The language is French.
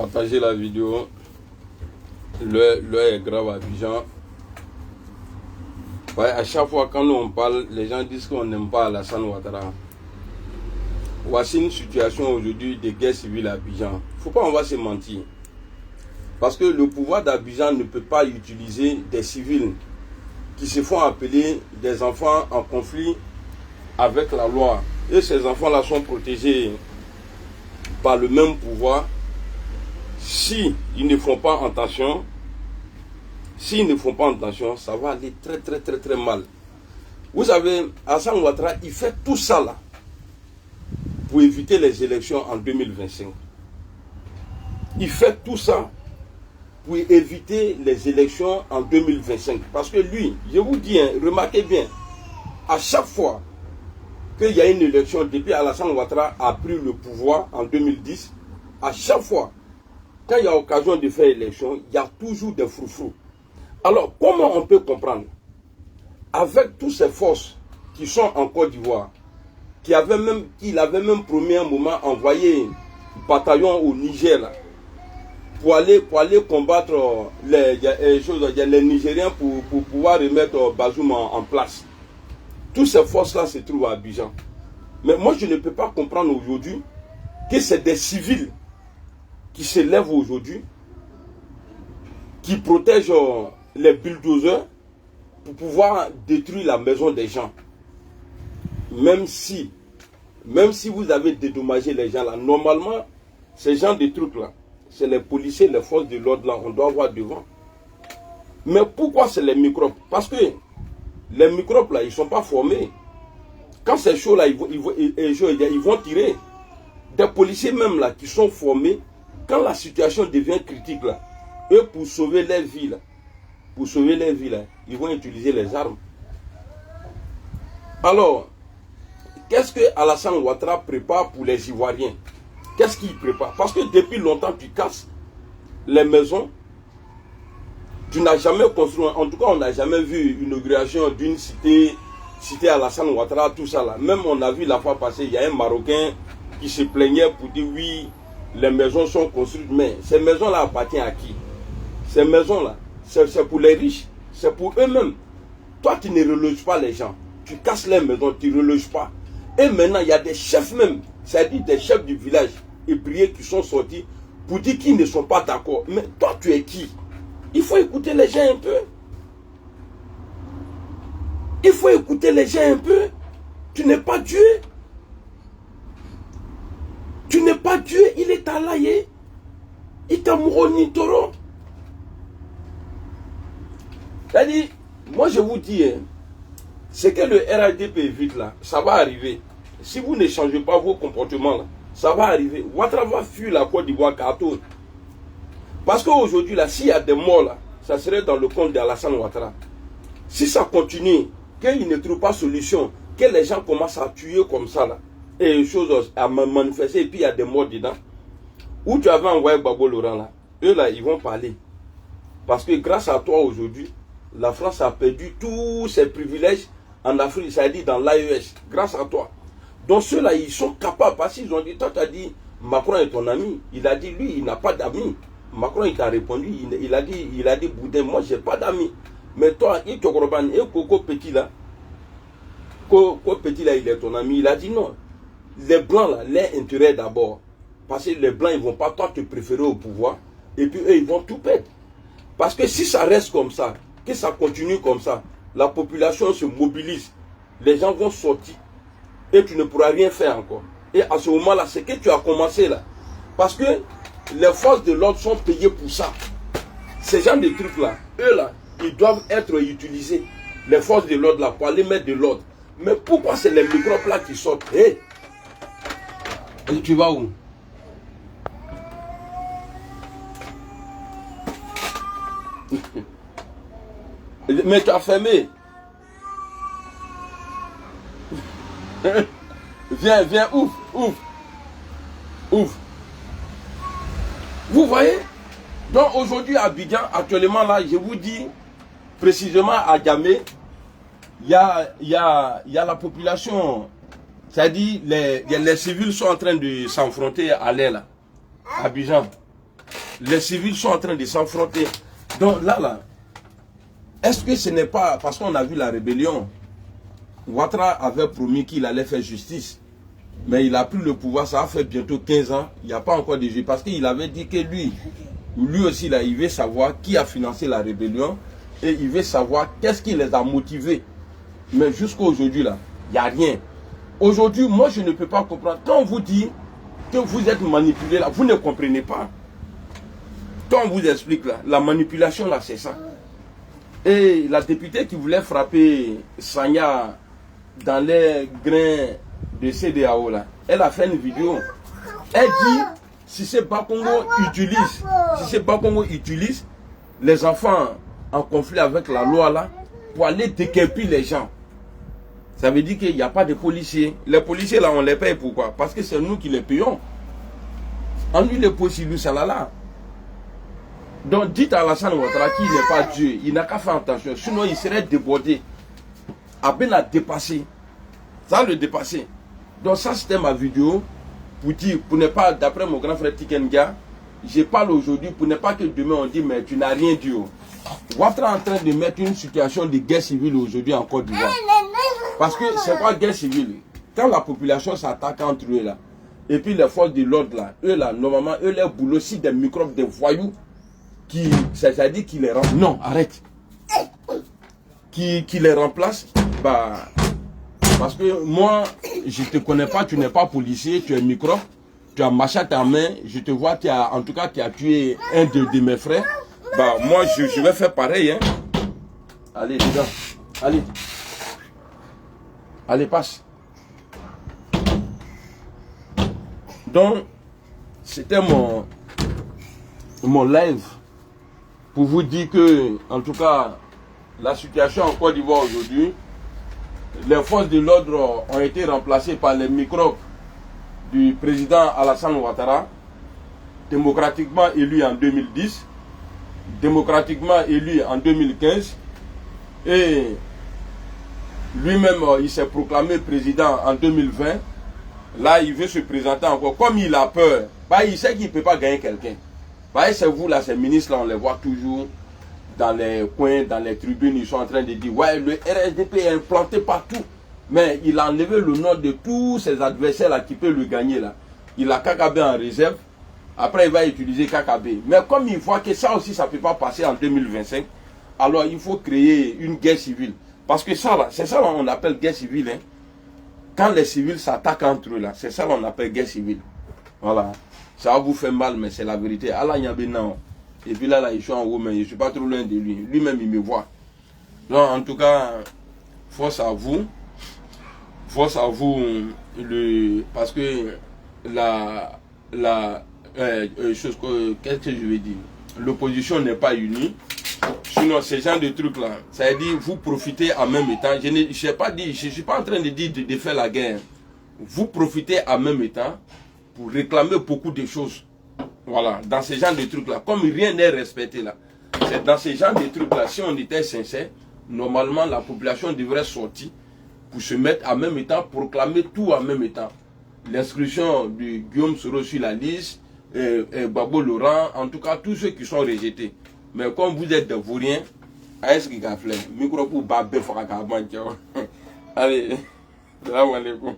Partagez la vidéo. L'heure est grave à Abidjan. Ouais, à chaque fois quand on parle, les gens disent qu'on n'aime pas Alassane Ouattara. Voici une situation aujourd'hui de guerre civile à Abidjan. Il ne faut pas on va se mentir. Parce que le pouvoir d'Abidjan ne peut pas utiliser des civils qui se font appeler des enfants en conflit avec la loi. Et ces enfants-là sont protégés par le même pouvoir. Si ils ne font pas attention, ça va aller très mal. Vous savez, Alassane Ouattara, il fait tout ça là pour éviter les élections en 2025. Il fait tout ça pour éviter les élections en 2025. Parce que lui, je vous dis, hein, remarquez bien, à chaque fois qu'il y a une élection, depuis Alassane Ouattara a pris le pouvoir en 2010, à chaque fois, quand il y a occasion de faire élection, il y a toujours des froufrous. Alors, comment on peut comprendre, avec toutes ces forces qui sont en Côte d'Ivoire, qu'il avait même promis un moment envoyer un bataillon au Niger là, pour aller combattre les Nigériens pour pouvoir remettre Bazoum en place. Toutes ces forces-là se trouvent à Abidjan. Mais moi, je ne peux pas comprendre aujourd'hui que c'est des civils qui se lèvent aujourd'hui, qui protègent les bulldozers pour pouvoir détruire la maison des gens. Même si vous avez dédommagé les gens là, normalement, ces gens de trucs là, c'est les policiers, les forces de l'ordre là, on doit avoir devant. Mais pourquoi c'est les microbes? Parce que les microbes là, ils ne sont pas formés. Quand c'est chaud là, ils vont tirer. Des policiers même là, qui sont formés, quand la situation devient critique là, eux pour sauver leur vie là, ils vont utiliser les armes. Alors, qu'est-ce que Alassane Ouattara prépare pour les Ivoiriens? Qu'est-ce qu'il prépare? Parce que depuis longtemps, tu casses les maisons. Tu n'as jamais construit, en tout cas, on n'a jamais vu une inauguration d'une cité Alassane Ouattara, tout ça là. Même on a vu la fois passée, il y a un Marocain qui se plaignait pour dire oui, les maisons sont construites. Mais ces maisons-là appartiennent à qui? Ces maisons-là, c'est pour les riches, c'est pour eux-mêmes. Toi, tu ne reloges pas les gens. Tu casses les maisons, tu ne reloges pas. Et maintenant, il y a des chefs même, c'est-à-dire des chefs du village et priés qui sont sortis pour dire qu'ils ne sont pas d'accord. Mais toi, tu es qui? Il faut écouter les gens un peu. Il faut écouter les gens un peu. Tu n'es pas Dieu. Tu n'es pas Dieu, il est Alaye. Il t'a mouroni toro. C'est-à-dire, moi je vous dis, hein, c'est que le RADP évite là, ça va arriver. Si vous ne changez pas vos comportements là, ça va arriver. Ouattara va fuir la Côte d'Ivoire carton. Parce qu'aujourd'hui là, s'il y a des morts là, ça serait dans le compte d'Alassane Ouattara. Si ça continue, qu'il ne trouve pas de solution, que les gens commencent à tuer comme ça là, et les choses à manifester, et puis il y a des morts dedans, où tu avais envoyé Babo Laurent là, eux là, ils vont parler. Parce que grâce à toi aujourd'hui, la France a perdu tous ses privilèges en Afrique, c'est-à-dire dans l'AES, grâce à toi. Donc ceux-là, ils sont capables, parce qu'ils ont dit, toi tu as dit, Macron est ton ami. Il a dit, lui, il n'a pas d'amis. Macron, il t'a répondu, il a dit, Boudin, moi, j'ai pas d'amis. Mais toi, il te reprend, et Coco Petit là, il est ton ami. Il a dit non. Les Blancs, là, leur intérêt d'abord. Parce que les Blancs, ils ne vont pas toi te préférer au pouvoir. Et puis eux, ils vont tout perdre. Parce que si ça reste comme ça, que ça continue comme ça, la population se mobilise. Les gens vont sortir. Et tu ne pourras rien faire encore. Et à ce moment-là, c'est que tu as commencé là. Parce que les forces de l'ordre sont payées pour ça. Ces gens de trucs là, eux là, ils doivent être utilisés. Les forces de l'ordre là, pour aller mettre de l'ordre. Mais pourquoi c'est les microbes là qui sortent? Hey, et tu vas où? Mais tu as fermé. Viens, ouvre. Vous voyez? Donc aujourd'hui à Abidjan, actuellement là, je vous dis, précisément à Djamé, il y a la population, c'est-à-dire les civils sont en train de s'enfronter à l'air là, à Abidjan. Les civils sont en train de s'affronter. Donc là, est-ce que ce n'est pas parce qu'on a vu la rébellion? Ouattara avait promis qu'il allait faire justice. Mais il a pris le pouvoir, ça a fait bientôt 15 ans. Il n'y a pas encore de justice. Parce qu'il avait dit que lui aussi, là, il veut savoir qui a financé la rébellion. Et il veut savoir qu'est-ce qui les a motivés. Mais jusqu'à aujourd'hui, là, il n'y a rien. Aujourd'hui, moi, je ne peux pas comprendre. Quand on vous dit que vous êtes manipulé, là, vous ne comprenez pas. Quand on vous explique, là, la manipulation, là, c'est ça. Et la députée qui voulait frapper Sanya dans les grains de CEDEAO, là, elle a fait une vidéo. Elle dit, si c'est Bakongo utilise les enfants en conflit avec la loi, là, pour aller déquemper les gens. Ça veut dire qu'il n'y a pas de policiers. Les policiers, là, on les paye pourquoi? Parce que c'est nous qui les payons. En lui, les policiers, lui, ça là. Donc, dites à Alassane Ouattara qu'il n'est pas Dieu. Il n'a qu'à faire attention. Sinon, il serait débordé. À peine à dépasser. Ça le dépasser. Donc, ça, c'était ma vidéo. Pour dire, pour ne pas, d'après mon grand frère Tikenga, je parle aujourd'hui pour ne pas que demain on dit, mais tu n'as rien dit. Ouattara est en train de mettre une situation de guerre civile aujourd'hui en Côte d'Ivoire. Parce que c'est quoi guerre civile? Quand la population s'attaque entre eux là, et puis les forces de l'ordre là, eux là, normalement, eux leur boulot, si des microbes, des voyous, c'est-à-dire qui les remplacent. Non, arrête. Qui les remplacent, bah, parce que moi, je ne te connais pas, tu n'es pas policier, tu es microbe, tu as machette en main, je te vois, en tout cas, tu as tué un de mes frères. Bah, moi, je vais faire pareil, hein. Allez, les gars, allez. Allez, passe. Donc, c'était mon live pour vous dire que, en tout cas, la situation en Côte d'Ivoire aujourd'hui, les forces de l'ordre ont été remplacées par les microbes du président Alassane Ouattara, démocratiquement élu en 2010, démocratiquement élu en 2015, et lui-même, il s'est proclamé président en 2020. Là, il veut se présenter encore. Comme il a peur, bah, il sait qu'il ne peut pas gagner quelqu'un. Bah, c'est vous, là, ces ministres-là, on les voit toujours dans les coins, dans les tribunes. Ils sont en train de dire, ouais, le RSDP est implanté partout. Mais il a enlevé le nom de tous ses adversaires là, qui peuvent le gagner. Là. Il a KKB en réserve. Après, il va utiliser KKB. Mais comme il voit que ça aussi, ça ne peut pas passer en 2025, alors il faut créer une guerre civile. Parce que ça, là, c'est ça qu'on appelle guerre civile. Hein. Quand les civils s'attaquent entre eux, là, c'est ça qu'on appelle guerre civile. Voilà. Ça va vous faire mal, mais c'est la vérité. Allah Nyabena. Et puis là, je suis en haut, mais je ne suis pas trop loin de lui. Lui-même, il me voit. Donc, en tout cas, force à vous. Force à vous. Parce que qu'est-ce que je veux dire? L'opposition n'est pas unie. Sinon, ce genre de trucs-là, ça veut dire vous profitez en même temps. Je ne suis pas en train de dire de faire la guerre. Vous profitez en même temps pour réclamer beaucoup de choses. Voilà, dans ce genre de trucs-là. Comme rien n'est respecté là. C'est dans ce genre de trucs-là, si on était sincère, normalement la population devrait sortir pour se mettre en même temps, proclamer tout en même temps. L'inscription de Guillaume Soro sur la liste, Babo Laurent, en tout cas tous ceux qui sont rejetés. Mais comme vous êtes des vauriens, est-ce qu'il y a fait micro pour babé, allez, salam alaikum.